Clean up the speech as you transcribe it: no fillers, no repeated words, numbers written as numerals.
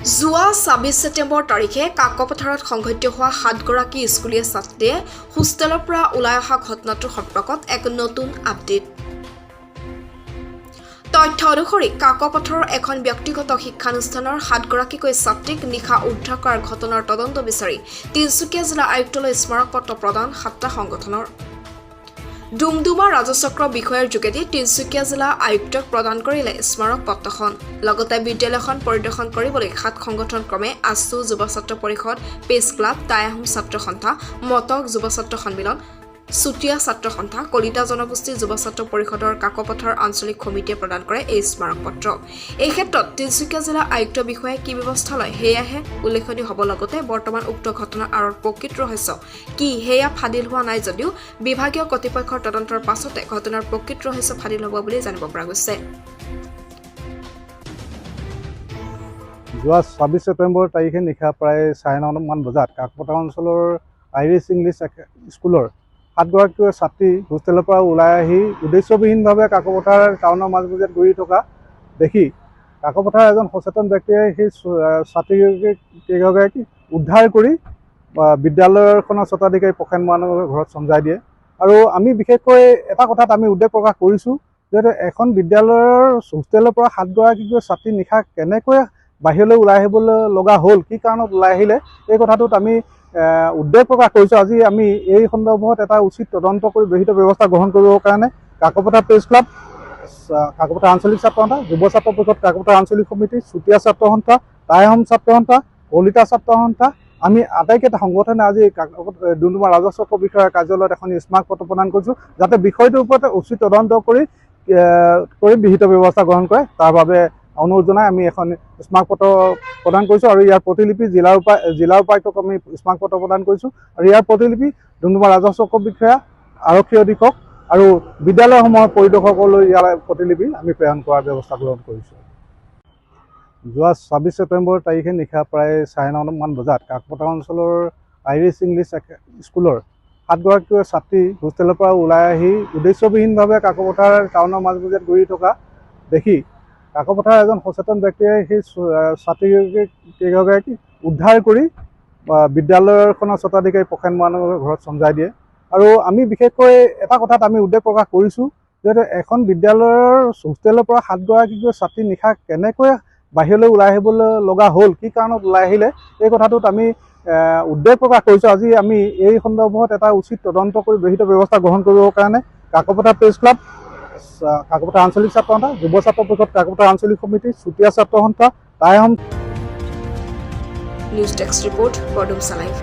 যোৱা ২৬ ছেপ্টেম্বৰ তাৰিখে কাকপথাৰত সংঘটিত হোৱা ৭গৰাকী স্কুলীয়া ছাত্ৰীয়ে হোষ্টেলৰ পৰা ওলাই অহা ঘটনাটোৰ সম্পৰ্কত এক নতুন আপডেট। তথ্য অনুসৰি কাকপথাৰৰ এখন ব্যক্তিগত শিক্ষানুষ্ঠানৰ ৭গৰাকীকৈ ছাত্ৰীক নিশা উদ্ধাৰ কৰাৰ ঘটনাৰ তদন্ত বিচাৰি তিনিচুকীয়া জিলা আয়ুক্তলৈ স্মাৰক পত্ৰ প্ৰদান সাতটা সংগঠনৰ। ডুমডুমা ৰাজচক্ৰ বিষয়ৰ যোগেদি তিনিচুকীয়া জিলা আয়ুক্তক প্ৰদান কৰিলে স্মাৰক পত্ৰখন। লগতে বিদ্যালয়খন পৰিদৰ্শন কৰিবলৈ ৭ সংগঠন ক্ৰমে আছু যুৱ ছাত্ৰ পৰিষদ, প্ৰেছ ক্লাব, টাই আহোম ছাত্ৰ সন্থা, মটক যুৱ ছাত্ৰ সন্মিলন, চুতীয়া ছাত্ৰ সন্থা, কলিতা জনগোষ্ঠী যুৱ ছাত্ৰ পৰিষদৰ কাকপথাৰ আঞ্চলিক সমিতিয়ে প্ৰদান কৰে এই স্মাৰক পত্ৰ। এই ক্ষেত্ৰত তিনিচুকীয়া জিলা আয়ুক্ত বিষয়াই কি ব্যৱস্থা লয় সেয়াহে উল্লেখনীয় হ'ব। লগতে বৰ্তমান উক্ত ঘটনাৰ আঁৰত প্ৰকৃত ৰহস্য কি সেয়া ফাদিল হোৱা নাই যদিও বিভাগীয় কৰ্তৃপক্ষৰ তদন্তৰ পাছতে ঘটনাৰ প্ৰকৃত ৰহস্য ফাদিল হ'ব বুলি জানিব পৰা গৈছে। যোৱা ২৬ ছেপ্টেম্বৰ তাৰিখে নিশা প্ৰায় ৯:৩০ মান বজাত কাকপথাৰ অঞ্চলৰ আইৰিছ ইংলিছ স্কুলৰ ৭গৰাকী ছাত্ৰী হোষ্টেলৰ পৰা ওলাই আহি উদ্দেশ্যবিহীনভাৱে কাকপথাৰ টাউনৰ মাজমজিয়াত ঘূৰি থকা দেখি কাকপথাৰ এজন সচেতন ব্যক্তিয়ে সেই ছাত্ৰীকেইগৰাকীক উদ্ধাৰ কৰি বিদ্যালয়খনৰ স্বত্বাধিকাৰী প্ৰসেন মৰাণৰ ঘৰত চমজাই দিয়ে। আৰু আমি বিশেষকৈ এটা কথাত আমি উদ্বেগ প্ৰকাশ কৰিছোঁ যে এখন বিদ্যালয়ৰ হোষ্টেলৰ পৰা ৭গৰাকীকৈ ছাত্ৰী নিশা কেনেকৈ বাহিৰলৈ ওলাই আহিবলৈ লগা হ'ল, কি কাৰণত ওলাই আহিলে, এই কথাটোত আমি উদ্বেগ প্ৰকাশ কৰিছোঁ। আজি আমি এই সন্দৰ্ভত এটা উচিত তদন্ত কৰি বিহিত ব্যৱস্থা গ্ৰহণ কৰিবৰ কাৰণে কাকপথাৰ প্ৰেছ ক্লাব, কাকপথাৰ আঞ্চলিক ছাত্ৰ সন্থা, যুৱ ছাত্ৰ পৰিষদ কাকপথাৰ আঞ্চলিক সমিতি, চুতীয়া ছাত্ৰ সন্থা, টাই আহোম ছাত্ৰ সন্থা, কলিতা ছাত্ৰ সন্থা, আমি আটাইকেইটা সংগঠনে আজি ডুমডুমা ৰাজচক্ৰ বিষয়াৰ কাৰ্যালয়ত এখন স্মাৰক পত্ৰ প্ৰদান কৰিছোঁ, যাতে বিষয়টোৰ ওপৰত উচিত তদন্ত কৰি বিহিত ব্যৱস্থা গ্ৰহণ কৰে। তাৰ বাবে অনুৰোধ জনাই আমি এখন স্মাৰক পত্ৰ প্ৰদান কৰিছোঁ আৰু ইয়াৰ প্ৰতিলিপি জিলাৰ উপায়ুক্তক আমি স্মাৰক পত্ৰ প্ৰদান কৰিছোঁ আৰু ইয়াৰ প্ৰতিলিপি ডুমডুমা ৰাজচক্ৰ বিষয়া, আৰক্ষী অধীক্ষক আৰু বিদ্যালয়সমূহৰ পৰিদৰ্শকলৈ ইয়াৰ প্ৰতিলিপি আমি প্ৰেৰণ কৰাৰ ব্যৱস্থা গ্ৰহণ কৰিছোঁ। যোৱা ২৬ ছেপ্টেম্বৰ তাৰিখে নিশা প্ৰায় ৯:৩০ মান বজাত কাকপথাৰ অঞ্চলৰ আইৰিছ ইংলিছ স্কুলৰ ৭গৰাকী ছাত্ৰী হোষ্টেলৰ পৰা ওলাই আহি উদ্দেশ্যবিহীনভাৱে কাকপথাৰ টাউনৰ মাজমজিয়াত ঘূৰি থকা দেখি কাকপথাৰ এজন সচেতন ব্যক্তিয়ে সেই ছাত্ৰীকেইগৰাকীক উদ্ধাৰ কৰি বিদ্যালয়খনৰ স্বত্বাধিকাৰী প্ৰসেন মৰাণৰ ঘৰত চমজাই দিয়ে। আৰু আমি বিশেষকৈ এটা কথাত আমি উদ্বেগ প্ৰকাশ কৰিছোঁ যে এখন বিদ্যালয়ৰ হোষ্টেলৰ পৰা ৭গৰাকীকৈ ছাত্ৰী নিশা কেনেকৈ বাহিৰলৈ ওলাই আহিবলৈ লগা হ'ল, কি কাৰণত ওলাই আহিলে, এই কথাটোত আমি উদ্বেগ প্ৰকাশ কৰিছোঁ। আজি আমি এই সন্দৰ্ভত এটা উচিত তদন্ত কৰি বিহিত ব্যৱস্থা গ্ৰহণ কৰিবৰ কাৰণে কাকপথাৰ প্ৰেছ ক্লাব, কাকপথাৰ আঞ্চলিক ছাত্ৰ সন্থা, যুৱ ছাত্ৰ পৰিষদ কাকপথাৰ আঞ্চলিক সমিতি, চুতীয়া ছাত্ৰ সন্থা, Tai Ahom. News desk report, Bordumsa live.